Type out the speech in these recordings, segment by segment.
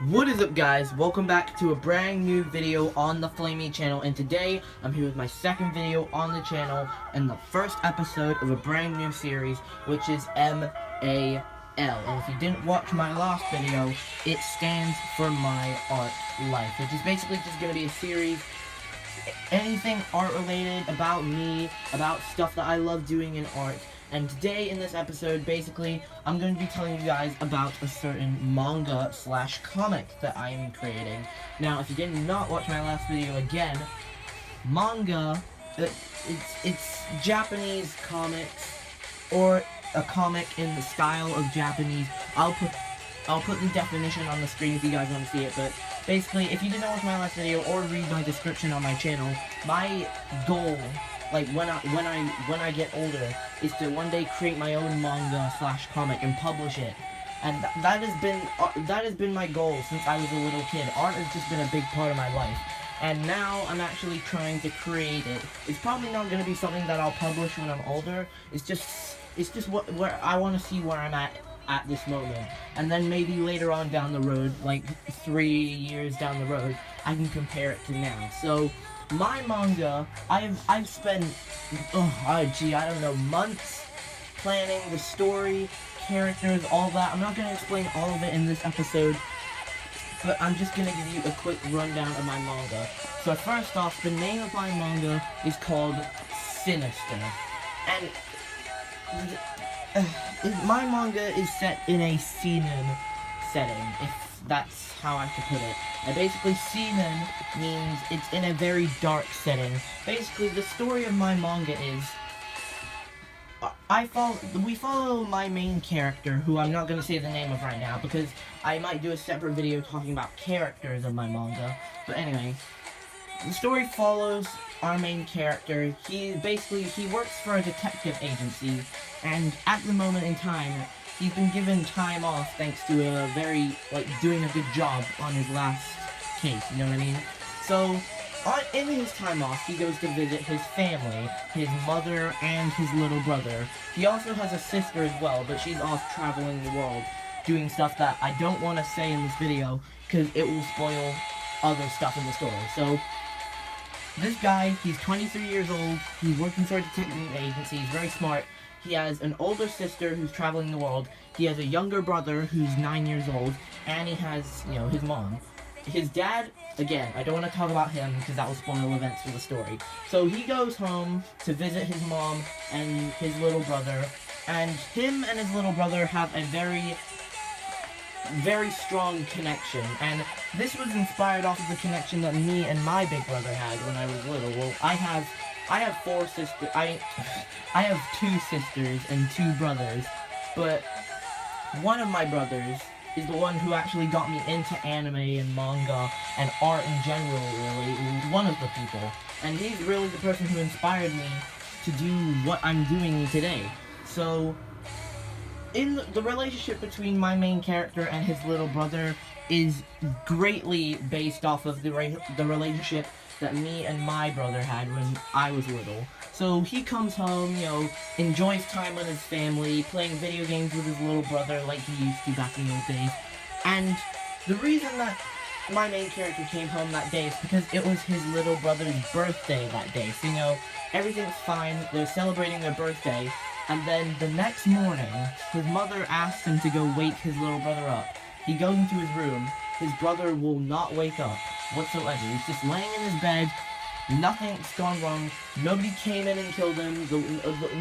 What is up, guys? Welcome back to a brand new video on the Flamey channel, and today I'm here with my second video on the channel and the first episode of a brand new series, which is MAL. And if you didn't watch my last video, it stands for My Art Life, which is basically just going to be a series, anything art related, about me, about stuff that I love doing in art. And today in this episode, basically, I'm going to be telling you guys about a certain manga slash comic that I am creating. Now, if you did not watch my last video, again, manga, it's Japanese comics, or a comic in the style of Japanese. I'll put the definition on the screen if you guys want to see it, but basically, if you did not watch my last video or read my description on my channel, my goal, like when I get older, is to one day create my own manga slash comic and publish it. And that has been my goal since I was a little kid. Art has just been a big part of my life, and now I'm actually trying to create it. It's probably not going to be something that I'll publish when I'm older. It's just where I want to see where I'm at this moment, and then maybe later on down the road, like 3 years down the road, I can compare it to now. So my manga, I've spent I don't know, months planning the story, characters, all that. I'm not going to explain all of it in this episode, but I'm just going to give you a quick rundown of my manga. So first off, the name of my manga is called Sinister, and my manga is set in a seinen setting, if that's how I could put it. And basically, seinen means it's in a very dark setting. Basically, the story of my manga is, we follow my main character, who I'm not going to say the name of right now, because I might do a separate video talking about characters of my manga. But anyway, the story follows our main character. He works for a detective agency, and at the moment in time, he's been given time off thanks to doing a good job on his last case, you know what I mean? So, in his time off, he goes to visit his family, his mother and his little brother. He also has a sister as well, but she's off traveling the world, doing stuff that I don't want to say in this video, because it will spoil other stuff in the story. So, this guy, he's 23 years old, he's working for a detective agency, he's very smart. He has an older sister who's traveling the world, he has a younger brother who's 9 years old, and he has, his mom. His dad, again, I don't want to talk about him because that will spoil events for the story. So he goes home to visit his mom and his little brother, and him and his little brother have a very, very strong connection, and this was inspired off of the connection that me and my big brother had when I was little. Well, I have 4 sisters. I have 2 sisters and 2 brothers, but one of my brothers is the one who actually got me into anime and manga and art in general, really. One of the people. And he's really the person who inspired me to do what I'm doing today. So, in the relationship between my main character and his little brother is greatly based off of the relationship that me and my brother had when I was little. So he comes home, enjoys time with his family, playing video games with his little brother like he used to back in the old days. And the reason that my main character came home that day is because it was his little brother's birthday that day. So, everything's fine, they're celebrating their birthday, and then the next morning, his mother asks him to go wake his little brother up. He goes into his room, his brother will not wake up whatsoever. He's just laying in his bed, nothing's gone wrong, nobody came in and killed him,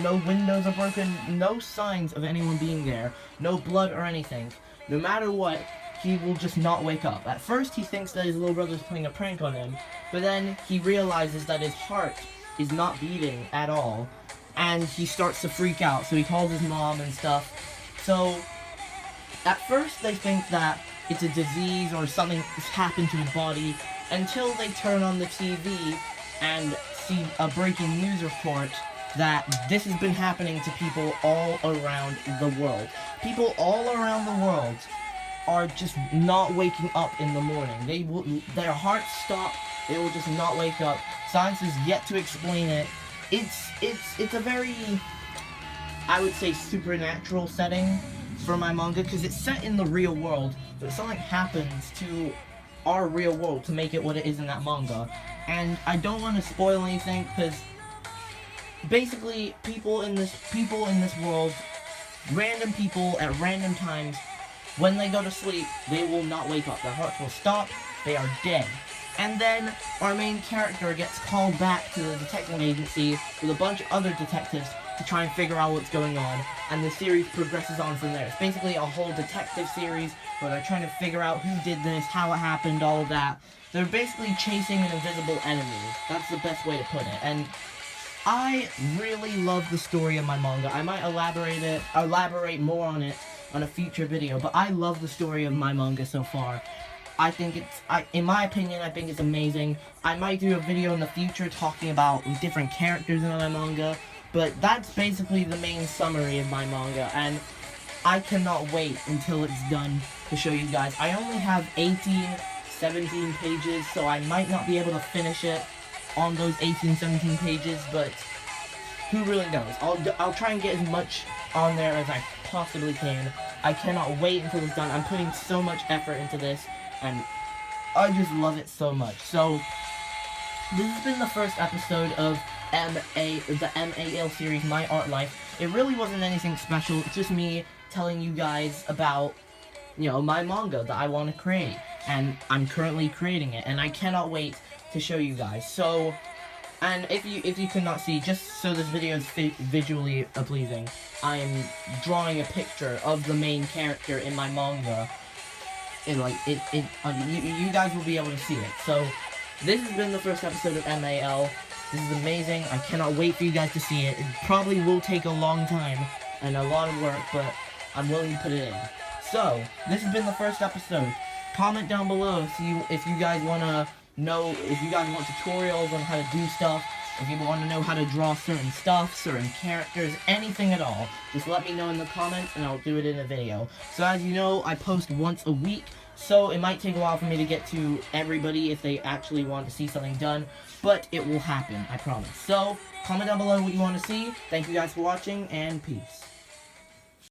no windows are broken, no signs of anyone being there, no blood or anything. No matter what, he will just not wake up. At first he thinks that his little brother's playing a prank on him, but then he realizes that his heart is not beating at all, and he starts to freak out, so he calls his mom and stuff. So, at first they think that it's a disease or something has happened to his body, until they turn on the TV and see a breaking news report that this has been happening to people all around the world. People all around the world are just not waking up in the morning. Their hearts stop, they will just not wake up. Science is yet to explain it. It's a very, I would say, supernatural setting. for my manga because it's set in the real world, but something happens to our real world to make it what it is in that manga. And I don't want to spoil anything because basically people in this world, random people at random times, when they go to sleep, they will not wake up. Their hearts will stop. They are dead. And then our main character gets called back to the detective agency with a bunch of other detectives to try and figure out what's going on. And the series progresses on from there. It's basically a whole detective series where they're trying to figure out who did this, how it happened, all of that. They're basically chasing an invisible enemy. That's the best way to put it. And I really love the story of my manga. I might elaborate more on it on a future video, but I love the story of my manga so far. I think in my opinion, I think it's amazing. I might do a video in the future talking about different characters in my manga, but that's basically the main summary of my manga, and I cannot wait until it's done to show you guys. I only have 17 pages, so I might not be able to finish it on those 17 pages, but who really knows? I'll try and get as much on there as I possibly can. I cannot wait until it's done. I'm putting so much effort into this, and I just love it so much. So this has been the first episode of the MAL series, My Art Life. It really wasn't anything special. It's just me telling you guys about, my manga that I want to create, and I'm currently creating it, and I cannot wait to show you guys. So, and if you cannot see, just so this video is visually pleasing, I am drawing a picture of the main character in my manga. And you guys will be able to see it. So, this has been the first episode of MAL. This is amazing. I cannot wait for you guys to see it. It probably will take a long time and a lot of work, but I'm willing to put it in. So, this has been the first episode. Comment down below if you guys want to know, if you guys want tutorials on how to do stuff, if you want to know how to draw certain stuff, certain characters, anything at all. Just let me know in the comments and I'll do it in a video. So as you know, I post once a week, so it might take a while for me to get to everybody if they actually want to see something done, but it will happen, I promise. So, comment down below what you want to see. Thank you guys for watching, and peace.